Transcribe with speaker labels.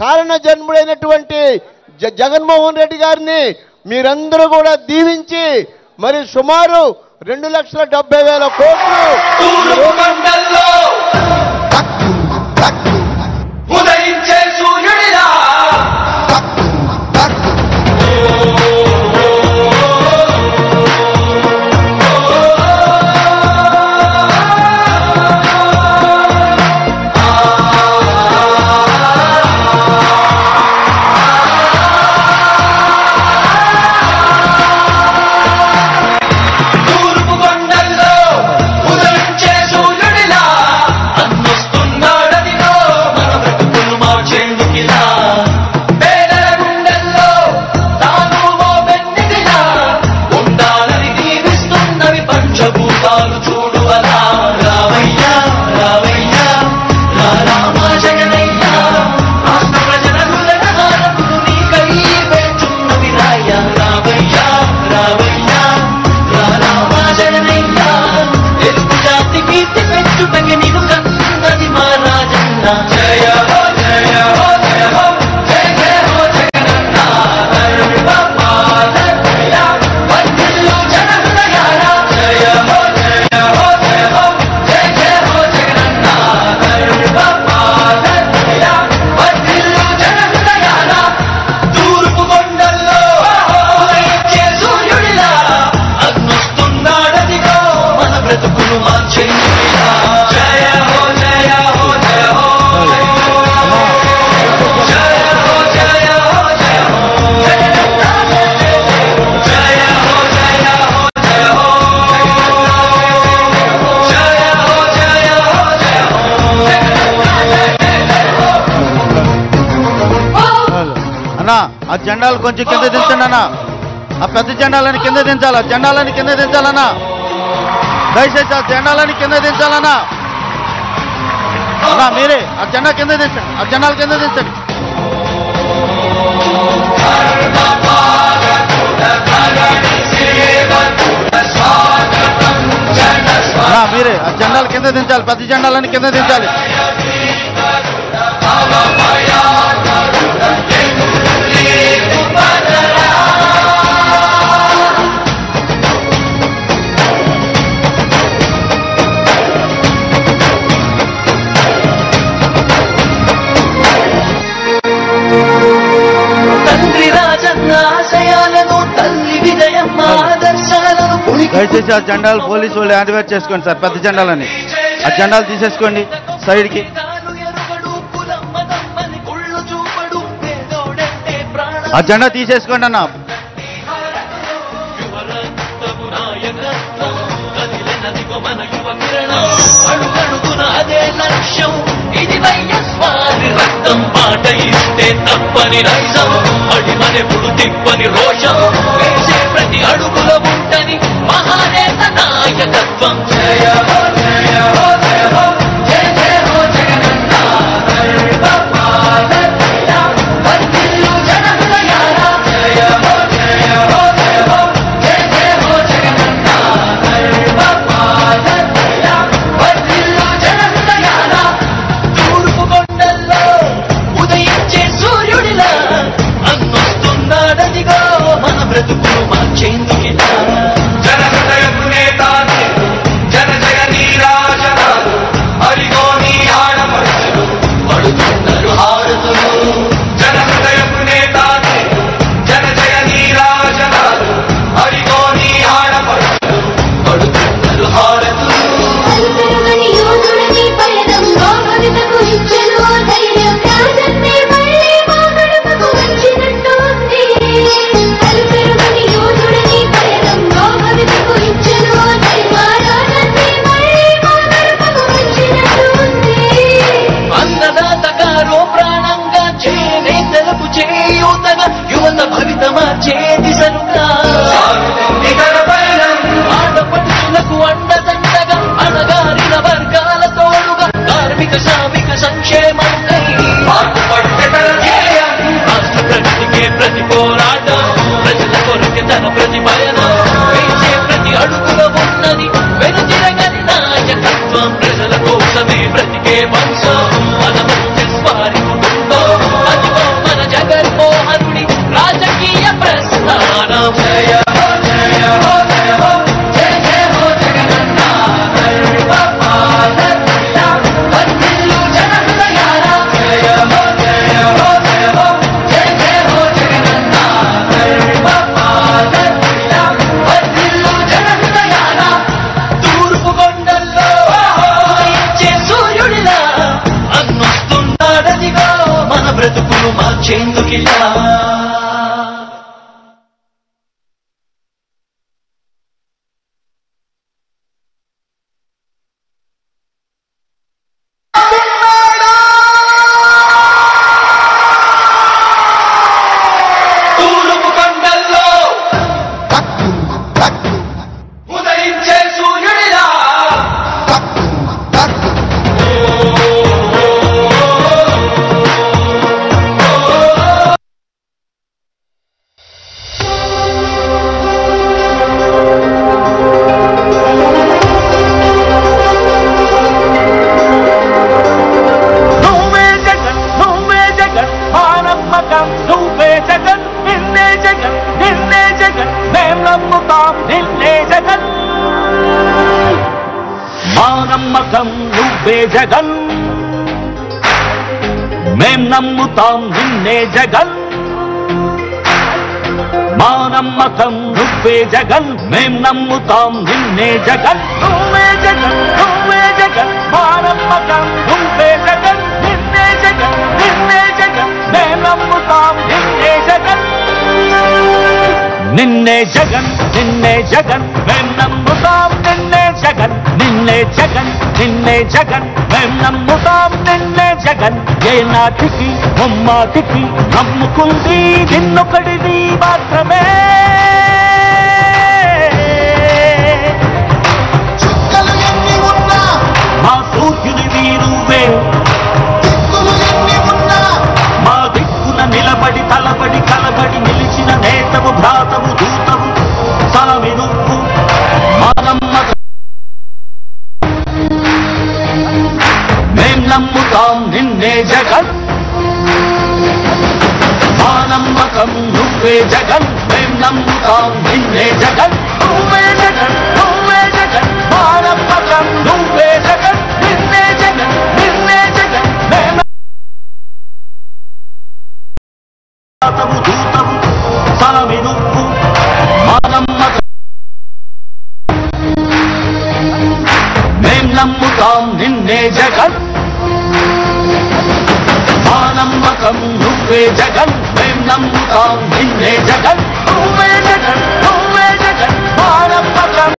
Speaker 1: కారణ జన్ముడైనటువంటి జగన్మోహన్ రెడ్డి గారిని మీరందరూ కూడా దీవించి మరి సుమారు 2,70,000 కోట్లు
Speaker 2: ఉదయించే సూర్యుడిలా
Speaker 3: ఆ జెండాలు కొంచెం కింద దించండి అన్న. ఆ పెద్ద జెండాలని కింద దించాలి. ఆ జెండాలని కింద దించాలన్నా. దయచేసి ఆ జెండాలని కింద దించాలన్నా. అన్నా మీరే ఆ జెండా కింద దించండి. ఆ జెండాలు కింద దించండి. అన్నా మీరే ఆ జెండాలు కింద దించాలి. పెద్ద జెండాలని కింద దించాలి. దయచేసి ఆ జెండాలు పోలీసు వాళ్ళు యాక్టివేట్ చేసుకోండి సార్. పెద్ద జెండాలని ఆ జెండాలు తీసేసుకోండి సైడ్కి. ఆ జెండా తీసేసుకోండి అన్న.
Speaker 2: పాట ఇస్తే తప్పని నైజం అడిమనెప్పుడు తిప్పని రోషం వేసే ప్రతి అడుగుల ఉంటని మహానేత నాయకత్వం. జయ హో జయ హో జయ హో జయ జయ హో జగనన్న వర్ధిల్లు జనహృదయాల. జయ హో జయ హో జయ హో జయ జయ హో జగనన్న వర్ధిల్లు జనహృదయాల. తూర్పు కొండల్లో ఉదయించే సూర్యుడిలా అన్నొస్తున్నాడదిగో మన బ్రతుకులు మార్చేందుకిలా. జనహృదయపు నేత జన జయ నీరాజనాలు అరిగో నీ ఆడపడుచులు పడుతున్నారు హారతులు. జనహృదయపు నేత జన జయ నీరాజనాలు అరిగో నీ ఆడపడుచులు పడుతున్నారు హారతులు. చేయూతగా యువత భవిత మార్చే దిశలుగా ఆడపడుచులకు అండదండగా అణగారిన వర్గాల తోడుగా కార్మిక శ్రామిక సంక్షేమంకై రాష్ట్ర ప్రగతికే ప్రతి పోరాటం ప్రజల కొరకే తన ప్రతి పయనం వేసే ప్రతి అడుగులో ఉన్నది వెనుతిరగని నాయకత్వం. ప్రజల కోసమే బ్రతికే వంశం మన స్వారి కుటుంబం. బ్రతుకులు మార్చేందుకిలా
Speaker 4: నమ్మకం నువ్వే జగన్ మేం నమ్ముతాం నిన్నే జగన్ మా నమ్మకం నువ్వే జగన్ మేం నమ్ముతాం నిన్నే జగన్ నువ్వే జగన్ నువ్వే జగన్ మా నమ్మకం నువ్వే జగన్ నిన్నే జగన్ నిన్నే జగన్ మేం నమ్ముతాం నిన్నే జగన్ నిన్నే జగన్ నిన్నే జగన్ మేం నమ్ముతాం నిన్నే జగన్ నిన్నే జగన్ నిన్నే జగన్ మేం నమ్ముతాం నిన్నే జగన్ ఏ నాటికి ముమ్మాటికి నమ్ముకుంది నిన్నొకడిది మాత్రమే మా సూర్యుని వీరువే మా దిక్కున నిలబడి తలబడి కలబడి నిలిచిన నేతవు భ్రాతవు దూతవు సామి నువ్వు మా నమ్మకం మేం నమ్ముతాం నిన్నే జగన్ మా నమ్మకం నువ్వే జగన్ మేం నమ్ముతాం నిన్నే జగన్ నువ్వే జగన్ నువ్వే జగన్ మా నమ్మకం నువ్వే జగన్ నిన్నే జగన్ నిన్నే జగన్ మేం దూతవు సామి నువ్వు మా నమ్మకం మేం నమ్ముతాం నిన్నే జగన్ మా నమ్మకం నువ్వే జగన్ మేం నమ్ముతాం నిన్నే జగన్